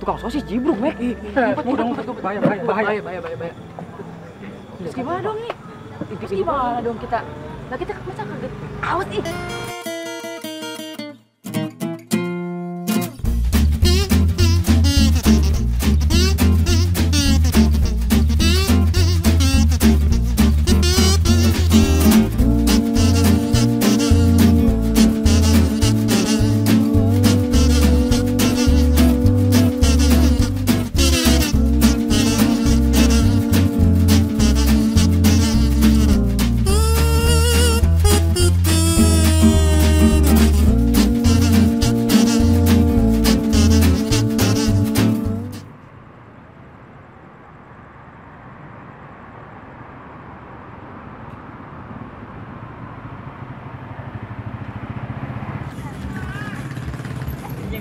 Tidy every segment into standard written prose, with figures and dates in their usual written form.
tukang sosis jibruk, Mek. Udah ngumpet, bahaya. Terus gimana dong nih? Terus gimana dong kita? Lah kita masa kaget? Awas ih.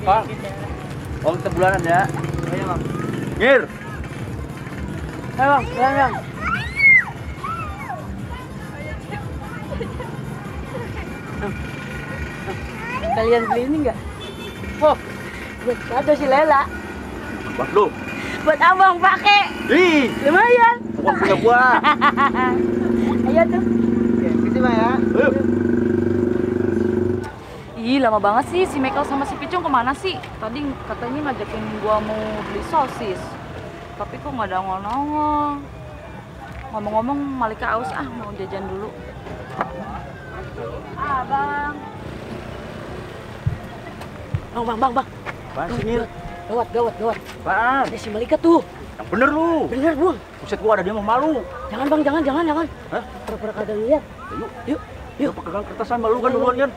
Bang, uang sebulanan ya. Ayo bang. Ngir. Ayo bang, bang. Kalian beli ini enggak? Oh, ada si Lela. Buat lu. Buat abang pakai. Ih, Lumayan. uang punya gua. Ayo tuh. Oke, kasih bang ya. Ih, lama banget sih si Michael sama si Picung kemana sih? Tadi katanya ngajakin gua mau beli sosis. Tapi kok nggak ada nongol-nongol. Ngomong-ngomong, Malika aus mau jajan dulu. Bang. Bang. Apaan sih, Ngir? Gawat. Apaan? Ada si Malika tuh. Yang bener lu. Bener, Bang. Buset, gua ada dia mau malu. Jangan, Bang, jangan. Hah? Pura-pura kagak lihat. Yuk. Yuk, pegang kertasan malu kan duluan kan?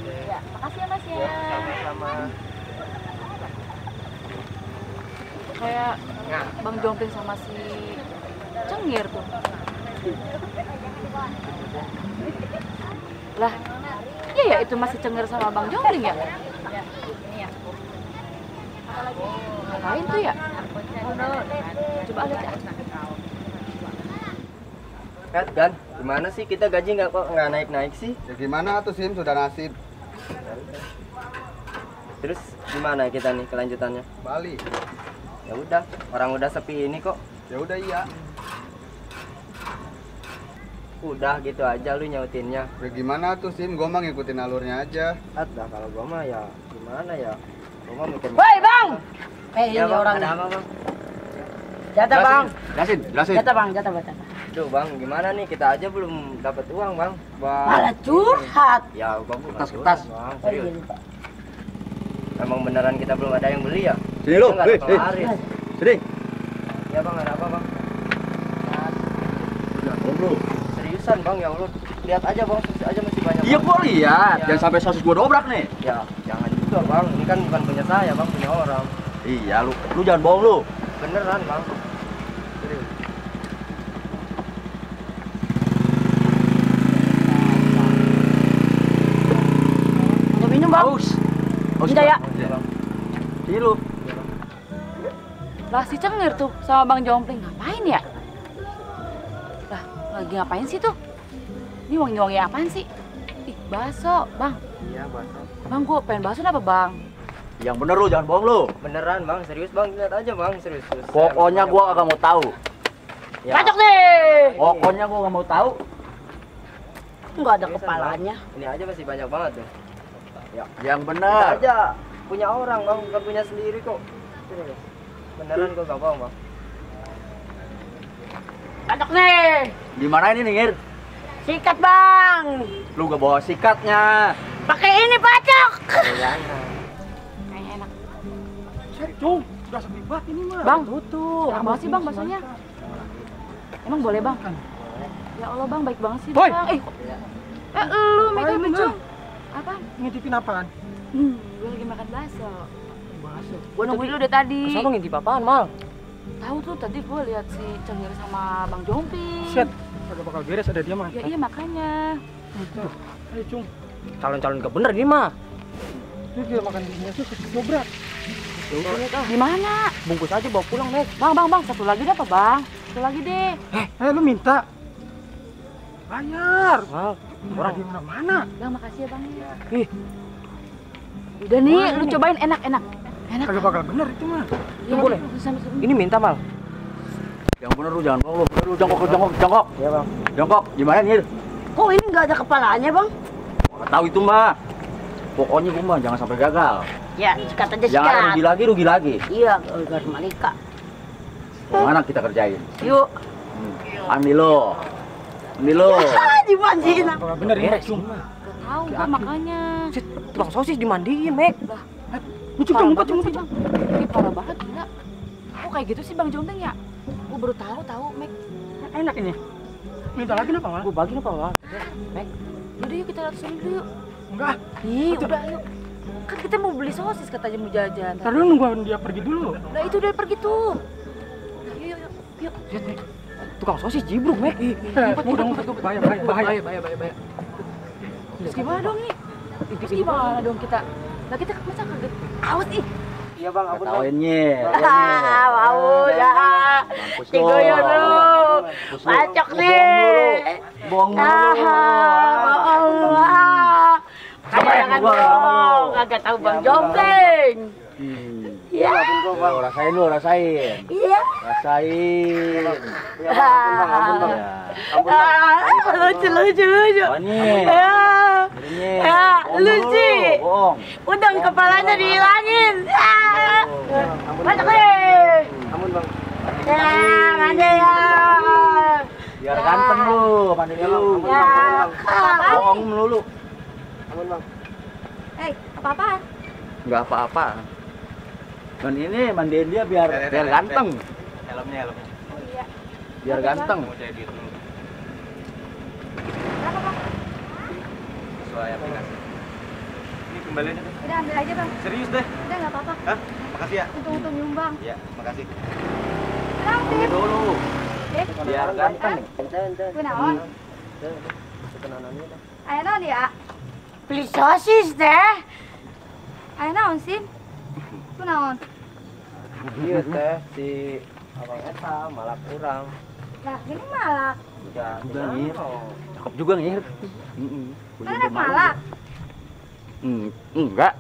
Ya, makasih ya, Mas ya. Sama-sama. Kayak Bang Jongping sama si Cengir tuh. Lah, iya ya itu masih Cengir sama Bang Jongping ya? Ngapain tuh ya? Coba lihat ya. Kan, gimana sih kita gaji nggak naik sih? Ya gimana tuh Sim, sudah nasib. Terus gimana kita nih kelanjutannya? Bali. Ya udah, orang udah sepi ini kok. Ya udah iya. Udah gitu aja lu nyautinnya. Ya gimana tuh Sim, gua mah ngikutin alurnya aja. Ada kalau gua mah ya gimana ya? Gua mah mikir. Woi, Bang. Ini Ya, Bang, orang ada apa, Bang? Jatah, Bang. Jelasin. Jatah, Bang. Duh, Bang, gimana nih? Kita aja belum dapat uang, Bang. Malah curhat. Ya, gua bukan Kertas. Bang. Oh iya, Serius. lupa. Emang beneran kita belum ada yang beli ya? Sini lu. Kita nggak ada penglaris. Sini. Ya, Bang, ada apa, Bang? Lu. Seriusan, Bang, ya Allah. Lihat aja, Bang, sosis aja masih banyak. Iya Bang. gua lihat. Ya. Jangan sampai sosis gua dobrak nih. Ya, jangan juga, Bang. Ini kan bukan punya saya, Bang, punya orang. Iya lu jangan bohong lu. Beneran, Bang. Serius. Mau minum, Bang? Tidak ya? Sini lu. Lah si Cengir tuh sama Bang Jongping ngapain ya? Lah lagi ngapain sih tuh? Ini wangi-wangi apaan sih? Ih, bakso, Bang. Iya, bakso. Bang, gua pengen bakso apa, Bang? Yang bener lu, jangan bohong lu. Beneran, Bang. Serius, Bang. Lihat aja, Bang. Serius. Pokoknya gua kagak mau tahu. Ya. Cocok deh! Pokoknya gua kagak mau tahu. Nggak ada Seriusan, kepalanya. Bang. Ini aja masih banyak banget tuh. Ya. Yang Kita bener. aja punya orang, Bang. Bukan punya sendiri kok. Serius. Beneran gua gak bohong, Bang. Cocok deh! Gimana ini nih, Ngir? Sikat, Bang! Lu gak bawa sikatnya. Pakai ini, pacok! Jangan. Kayak enak. Cung, udah sepi banget ini mah. Bang, tuh. Enak banget sih, Bang, baksonya. Emang boleh, Bang? Ya Allah, Bang, baik banget sih, Boy. Bang. Lu, Michael Apaan, Picung. Apaan? Ngintipin apaan? Gue lagi makan bakso. Bakso. Gue nungguin lu udah tadi. Kesana ngintip apaan, Mal? Tahu tuh tadi gue lihat si Cengir sama Bang Jongping. Set, kagak bakal beres ada dia mah. Ya iya makanya. Ayo, Cung. Calon-calon gak bener ini mah. Ini dia makan dirinya tuh dobrak. Gimana? Bungkus aja bawa pulang, Nek. Bang, satu lagi ada apa, Bang? Satu lagi deh. Lu minta. Bayar. Orang di mana-mana. Bang, makasih ya Bang. Udah nih, lu cobain enak. Enak. Kagak bakal bener itu mah. Iya, boleh. Ini minta mal. Yang bener lu jangan bohong, lu jongkok. Iya bang. Jongkok, gimana Nir? Kok ini nggak ada kepalanya, Bang? Nggak tahu itu mah. Pokoknya gua mah jangan sampai gagal. Ya, sikat aja Jangan sikat. rugi lagi. Iya, gas Malika. Gimana kita kerjain? Yuk. Ambil lo. Dimandiin. Bener ya. Gak tahu gua makanya. Tukang sosis dimandiin, Mek. Parah banget sih, Bang. Ini parah banget gila. Kok kayak gitu sih Bang Jombeng ya? Gua baru tahu, Mek. Enak ini. Minta lagi apa mal? Gua bagi apa mal? Mek. Yaudah yuk kita lihat sini dulu yuk. Enggak. Ih, udah yuk. Kan kita mau beli sosis katanya mau jajan. Ntar dulu nungguin dia pergi dulu. Nah itu udah pergi tuh. Nah, yuk. Lihat, Mek. Tukang sosis jibruk, Mek. Udah ngumpet tuh bahaya. Terus gimana dong nih? Terus gimana dong kita? Nah kita masa kaget. Awas ih. Iya bang, ampun bang. Ketawain Nir. Mau ya. Digoyang lu. Bacok nih. Bohong dulu. Bohong. Jangan bohong. Kagak tahu Bang Jombeng. Ya. Rasain. Iya. Rasain. Lucu. Lucu. Bohong. Udah kepalanya dihilangin. Bacok nih. Ampun bang. Mandi ya. Biar ganteng lu, mandi lu. Ya. Bohong melulu. Ampun bang. Apa-apaan? Enggak apa-apa. Dan ini mandiin dia biar ganteng. Helmnya. Oh iya. Biar ganteng. Berapa Bang? Sesuai aplikasi. Ini kembaliannya deh. Udah ambil aja Bang. Serius deh. Udah nggak apa-apa. Hah? Makasih ya. Untung nyumbang. Iya, makasih. Tenang Ini sih. dulu. Biar ganteng. Gue naon? Ayo naon ya? Beli sosis deh. Ayo naon sih? Gue naon? Iya teh si abang Eta malah kurang. Lah ini malah. Udah Nir. Cakep juga Nir. Kan anak malah. Enggak.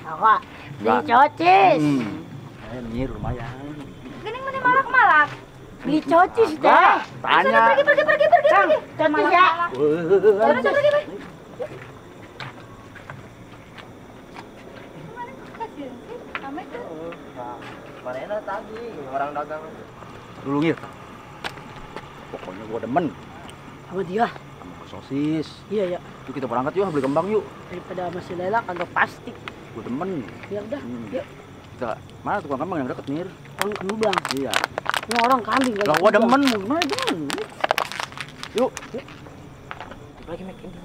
Kakak, beli Enggak. sosis. Nir lumayan. Gini mana malah ke malah. Beli sosis deh. Enggak. Tanya. Pergi. Sosis ya. Udah pergi. Mana tadi orang dagang. Dulu Nir. Pokoknya gua demen Sama dia. sama sosis. Iya ya. Yuk kita berangkat yuk beli kembang yuk. Daripada masih lelak kagak pasti. Gua demen. Ya udah. Yuk. Kita mana tukang kembang yang deket Nir? Orang kembang. Iya. Ini orang kambing. Lah gua demen gimana demen. Yuk. Lagi make ini.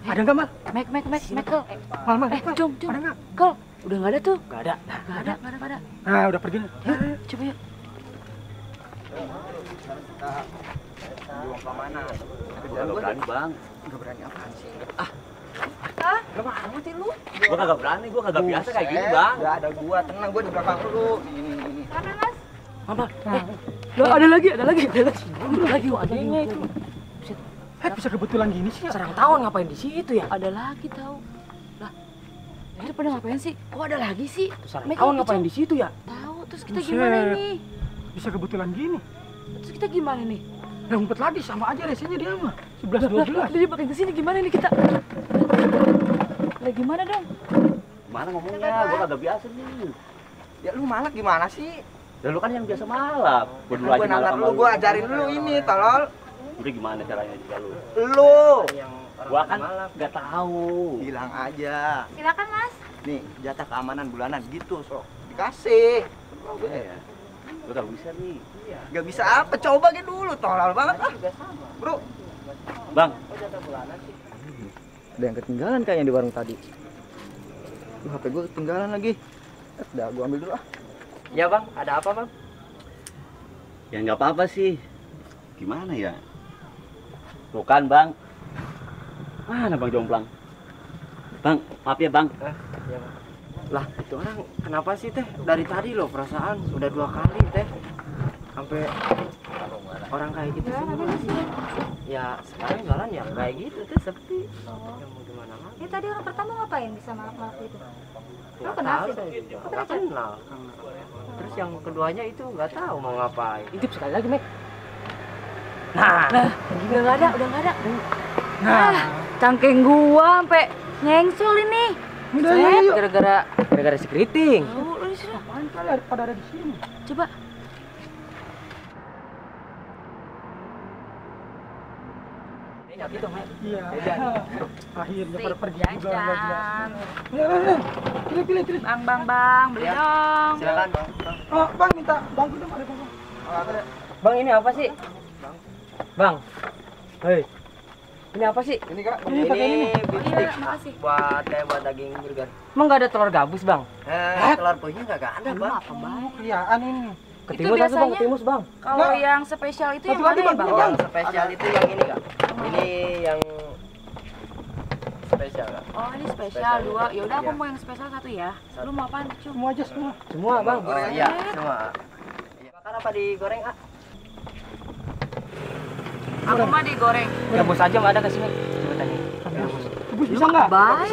Ada nggak mal? Mek, Kel. Mal. Jom. Ada nggak? Kel, udah nggak ada tuh. Nggak ada. Nggak ada. Nah udah pergi. Coba yuk. Jual ke mana? Gua kagak berani bang. Nggak berani apaan sih? Gua kagak berani, gua kagak biasa kayak gini bang. Nggak ada gua, tenang gua di belakang lu. Ini. Mana Mas? Loh, ada lagi. Ada lagi itu. Bisa kebetulan gini sih. Sarang tahun ngapain di situ ya? Ada lagi tahu. Lah, itu pada ngapain sih? Kok ada lagi sih? Sarang Mek, tahun Mek, ngapain di situ ya? Tahu, terus kita Buset. gimana ini? Bisa kebetulan gini. Terus kita gimana nih? Udah ngumpet lagi sama aja resenya dia mah. 11 12. Jadi pakai kesini gimana nih kita? Lah gimana dong? Mana ngomongnya? Gua kagak biasa nih. Ya lu malak gimana sih? Dan lu kan yang biasa malap. Gua dulu Gue aja malap nangkap sama lu, gue ajarin lu ini, tolol. Udah gimana caranya juga lu? Lu. Gua kan nggak tahu. Bilang aja. Silakan Mas. Nih, jatah keamanan bulanan gitu, sok. Dikasih. Iya. Gua kagak bisa nih. Gak bisa apa, coba aja dulu, tolol banget ah. Bro. Bang, Ada yang ketinggalan kayaknya di warung tadi. HP gue ketinggalan lagi. Udah, gue ambil dulu ah. Ya bang, ada apa bang? ya nggak apa-apa sih. Gimana ya? Bukan bang. Mana bang Jomplang? Bang, maaf ya bang. Ya bang. Lah, itu orang kenapa sih teh? Dari tadi loh perasaan, udah 2 kali teh. sampai orang kayak gitu semua sih. Ya sekarang jalan ya kayak gitu tuh sepi. Ya mau gimana lagi? Ini tadi orang pertama ngapain bisa maaf itu? Lo Nggak kenal tahu sih? saya, nggak kenal. Terus yang keduanya itu nggak tahu mau ngapain. Intip sekali lagi, Mek. Nah, udah nggak ada. Nah, cangkeng gua sampai nyengsol ini. Set, Gara-gara si keriting. Tahu lu di sini. Apaan kalian pada ada di sini? Coba. Iya gitu, Mek. Iya. Akhirnya pada pergi juga. Jajan. Pilih. Bang, beli dong. Silakan, Bang. Oh, Bang minta bangku dong, ada bangku. Bang, ini apa sih? Bang. Hei. Ini apa sih? Ini Kak, Ini pakai ini. beef Iya, stick makasih. buat daging burger. Emang nggak ada telur gabus, Bang? Telur puyuhnya nggak ada, Bang. Kriaan ini. Ketimus satu, Bang, biasanya- ketimus, Bang. Kalau yang spesial itu yang Satu mana lagi, ya, Bang. Bang? Oh, yang spesial itu yang ini, Kak. Ini yang spesial, Kak. Oh, ini spesial 2. Ya udah aku Iya. mau yang spesial 1 ya. Lu mau apaan, Cum? Semua aja semua. Semua, Bang. Oh iya, semua. Iya. Bakar apa digoreng, Ah? Aku mah digoreng. Gabus aja nggak ada ke sini. Coba tanya. Bus bisa nggak? Baik.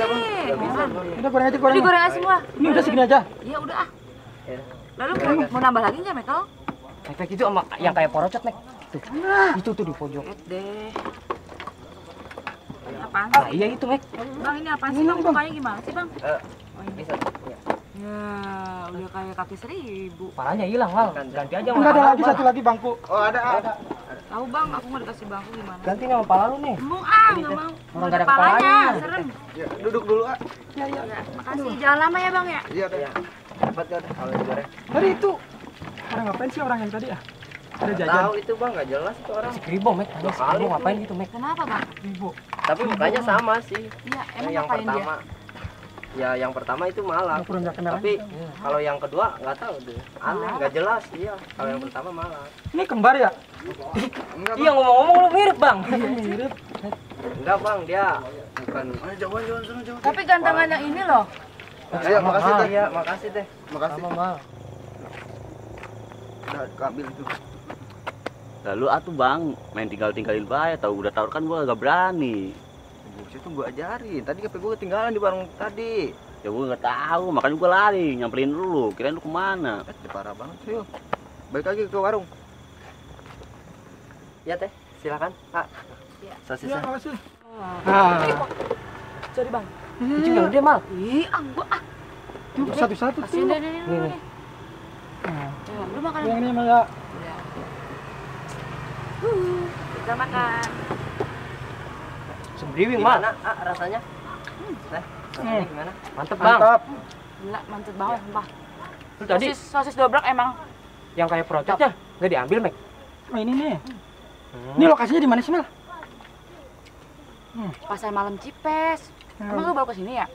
Udah goreng aja goreng. Digoreng aja semua. Ini udah segini aja. Ya udah ah. Ya. Lalu mau nambah lagi nggak, Mekel? Efek itu sama yang kayak porocot, Mek. Tuh. Itu tuh di pojok. Lihat deh. Ini apaan Ah, sih? iya itu, Mek. Bang, ini apaan sih, Ini, Bang? Bang. Mukanya gimana sih, Bang? Bisa. Iya. Ya, udah kayak kaki 1000. Parahnya hilang, Mal. Ganti aja sama Enggak ada pala, lagi Bang. satu lagi bangku. Oh, ada. Tahu, Bang, aku nggak dikasih bangku gimana? Ganti sama pala lu nih. Mau nggak mau. Orang nggak ada Kepalanya, kepalanya. serem. Ya, duduk dulu, Ah. Ya, makasih. Jangan lama ya, Bang ya. Iya, Kak. Cepat kan kalau digoreng. Tadi itu orang ngapain sih orang yang tadi ya? Ada jajan. Tahu itu, Bang, nggak jelas itu orang. Kribo, Mek. Tanya si Kali Kribo itu. ngapain gitu, Mek? Kenapa, Bang? Ibu. Tapi mukanya sama sih. Iya, emang yang ngapain dia? pertama. Ya, yang pertama itu malah. Aku udah nggak kenal. Tapi kalau yang kedua nggak tahu deh. Aneh, nggak jelas. Iya, kalau yang pertama malah. Ini kembar ya? Iya, ngomong-ngomong lu mirip, Bang. Mirip. Enggak, Bang, dia bukan. Tapi gantengan yang ini loh. Ayo, makasih teh. Iya, makasih teh. Makasih. Sama, Mal. Udah ambil itu. Lalu atuh Bang, main tinggalin bae, tahu udah tahu kan gua gak berani. Buset tuh gua ajarin. Tadi HP gua ketinggalan di warung tadi. Ya gua nggak tahu, makanya gua lari nyamperin lu. Kirain lu kemana? Parah banget sih. Yuk. Balik lagi ke warung. Ya, Teh. Silakan, Pak. Iya. Ya, Sosisnya. makasih. Sorry, Bang. Itu yang gede, Mal. Ih, gua Tuh satu-satu Kasihin tuh. deh, nih. Nih. Ya, lu makan. Yang ini mah ya. Ya. Kita makan. Sembriwing, Mal. Gimana, Ah, rasanya? Teh, rasanya gimana? Mantep, Bang. Mantap. Gila, mantep banget, sumpah. Lu tadi Sosis dobrak emang. yang kayak porocotnya nggak diambil, Mek. Oh ini nih. Ini lokasinya di mana sih, Mal? Pasar malam Cipes. Emang lu baru kesini ya?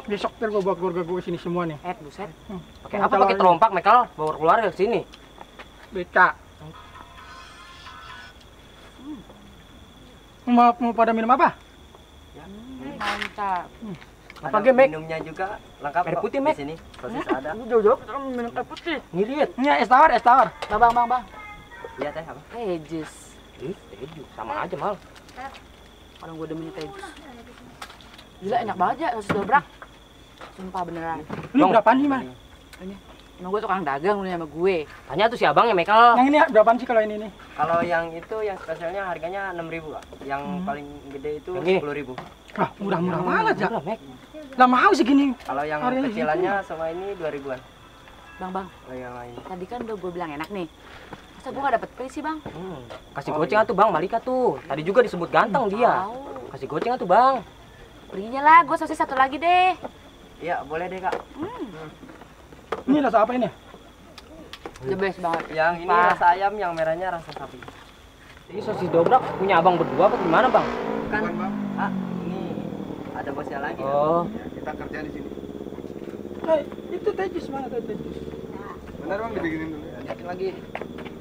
Besok ntar gua bawa keluarga gua kesini semua nih. Buset. Pakai apa? Pakai terompak, Mekal. Bawa keluarga ke sini. Beca. Mau pada minum apa? Mantap. Apa game, Mek? Minumnya juga lengkap Air kok putih, di Mek. sini. Sosis ada. Jauh-jauh kita minum air putih. Ngirit. Ini es tawar, es tawar. Bang. Iya, Teh, apa? Jus. Teju. Sama aja, Mal. Orang gue demen teh jus. Gila, enak banget ya sosis dobrak. Sumpah beneran. Ini Bang. berapaan sih, Mal? Emang gue tukang dagang lu sama gue. Tanya tuh si abang ya, Mekal. Yang ini berapaan sih kalau ini nih? Kalau yang itu yang spesialnya harganya 6.000, Kak. Yang paling gede itu Yang ini? 10.000. Ah, murah-murah banget ya. Murah, Mek. Lah mau segini. Kalau yang Harganya kecilannya sama ini 2.000-an. Bang, Kalau yang lain. tadi kan udah gue bilang enak nih. Masa gue gak dapet free sih, Bang? Kasih goceng tuh, Bang. Malika tuh. Tadi juga disebut ganteng dia. Tahu. Kasih goceng tuh, Bang. Perginya lah, gue sosis satu lagi deh. Iya, boleh deh, Kak. Ini rasa apa ini? The best banget. Yang ini Pak. rasa ayam, yang merahnya rasa sapi. Ini sosis dobrak punya abang berdua apa gimana, Bang? Bukan, Bang. Ah, ini ada bosnya lagi. Oh. Kita kerja di sini. Itu teh jus mana teh jus? Benar, Bang, dibikinin dulu. Yakin lagi.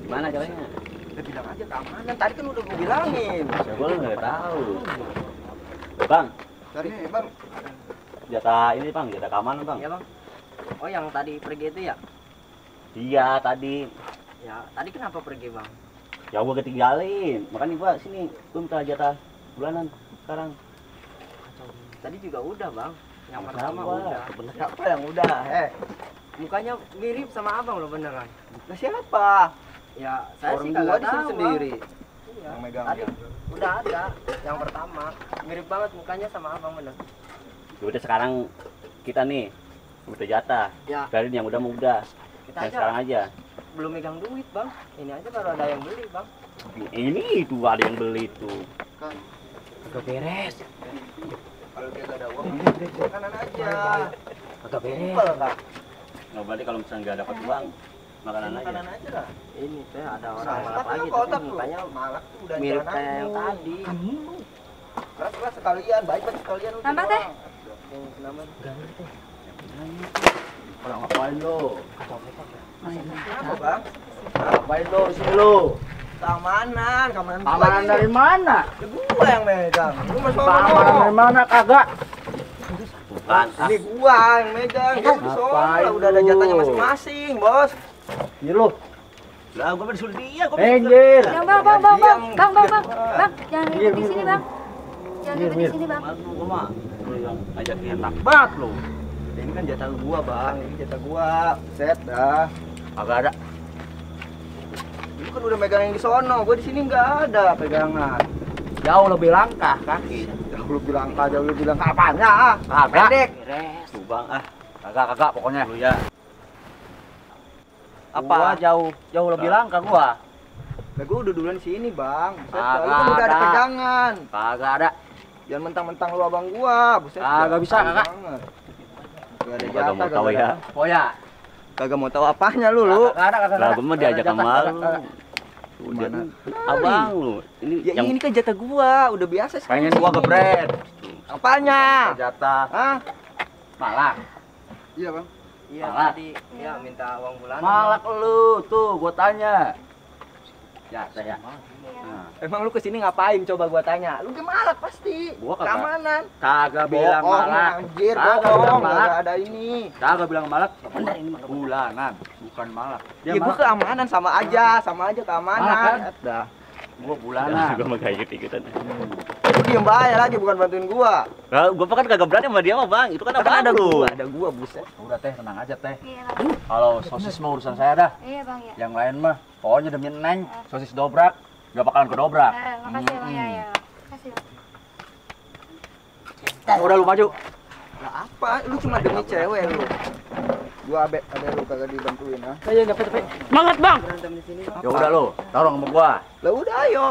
Gimana caranya? Udah bilang aja keamanan. Tadi kan udah gue bilangin. Ya gua nggak tahu. Bang, Dari Bang. jatah ini Bang, jatah keamanan Bang. Iya, Bang. Oh, yang tadi pergi itu ya? Iya tadi. Ya, tadi kenapa pergi bang? Ya gua ketinggalin. Makanya gua sini, gua minta jatah bulanan sekarang. Tadi juga udah bang. Yang Sama pertama gua. udah. Bener. Siapa yang udah? Mukanya mirip sama abang lo beneran. Nah siapa? Ya saya Orang sih gua kagak di sini tahu sendiri. Iya. Yang megang Tadi ya. udah ada yang pertama. Mirip banget mukanya sama abang bener. Ya udah sekarang kita nih minta jatah. Ya. Biarin yang udah mau udah. Kita Yang aja sekarang aja. belum megang duit bang. Ini aja baru ada yang beli bang. Ini itu ada yang beli tuh. Kagak beres. Kalau dia gak ada uang, makanan aja. Kagak beres. Simpel kak. Nah, berarti kalau misalnya nggak dapat uang, makanan aja. Makanan aja lah. Ini teh ada orang malak Tapi lagi lu kotak tapi lu. mukanya Malak tuh udah mirip jalan kayak yang aku. tadi. Keras sekalian, baik-baik sekalian. lu Tambah, jadi Teh. orang. Kenapa? Orang ngapain lo? Kenapa bang? Ngapain lo di sini lo? Keamanan gua Keamanan ini. dari mana? Ya gua yang megang. Lu mas Keamanan dari mana kagak? Bukan. Ini gua yang megang. Gua di sono lah, udah ada jatahnya masing-masing, bos. Iya lo. Lah gua disuruh dia, gua Anjir. Bang, jangan ribut di sini bang. Jangan ribut di sini bang. Malu gua mah. Lu yang ngajak enak banget lo. Ini kan jatah gua, Bang. Ini jatah gua. Set dah. Kagak ada. Lu kan udah megang yang di sono. Gua di sini nggak ada pegangan. Jauh lebih langkah kaki. Jauh lu bilang jauh lu bilang apanya? Ah, Kagak. pendek. Beres. Tuh bang ah. Kagak pokoknya. Lu ya. Apa? Gua jauh lebih langkah gua. Lah gua udah duluan sini, Bang. Buset, dah. Lu Kagak kan udah ada ada. pegangan. Kagak ada. Jangan mentang-mentang lu abang gua. Buset. Kagak dah. bisa, Tahu Kakak. banget. Gak ada Kagak jatah, mau tahu kagak ya. ada. Oh ya. Kagak mau tahu apanya lu. Kagak ada. Lah gua mah diajak sama lu. Udah Gimana? abang lu. Ini Ya yang ini kan jatah gua, udah biasa sih. pengen gua gebret. Apanya? Jatah Hah? malak. Iya, Bang. Iya Malak. tadi ya minta uang bulanan. Malak lu tuh gua tanya. Jatah ya. Nah, Emang lu kesini ngapain? Coba gua tanya. Lu ke malak pasti. Gua kagak. Keamanan. kagak bilang Bohong, malak. Anjir, Kagak bohong. bilang malak. Gak ada ini. Kagak bilang malak. Bener ini mah bulanan, bukan malak. Ya gua keamanan sama aja keamanan. Malak kan? Dah. Gua bulanan. Gua mah kayak ikut-ikutan. Lu diem bayar lagi bukan bantuin gua. Nah, gua kan kagak berani sama dia mah, Bang. Itu kan Kan abang ada lu. gua buset. Udah teh, tenang aja teh. Iya bang. Kalau sosis mah urusan saya dah. Iya bang ya. Yang lain mah pokoknya demi Neng, sosis dobrak gak bakalan kedobrak. Makasih bang ya. Ya. Makasih bang. Udah lu maju. Lah apa? Lu cuma demi cewek lu. Gua ada lu kagak dibantuin ah. Ayo enggak capek. Semangat, Bang. Berantem di sini. Ya udah lu, taruh sama gua. Lah udah ayo.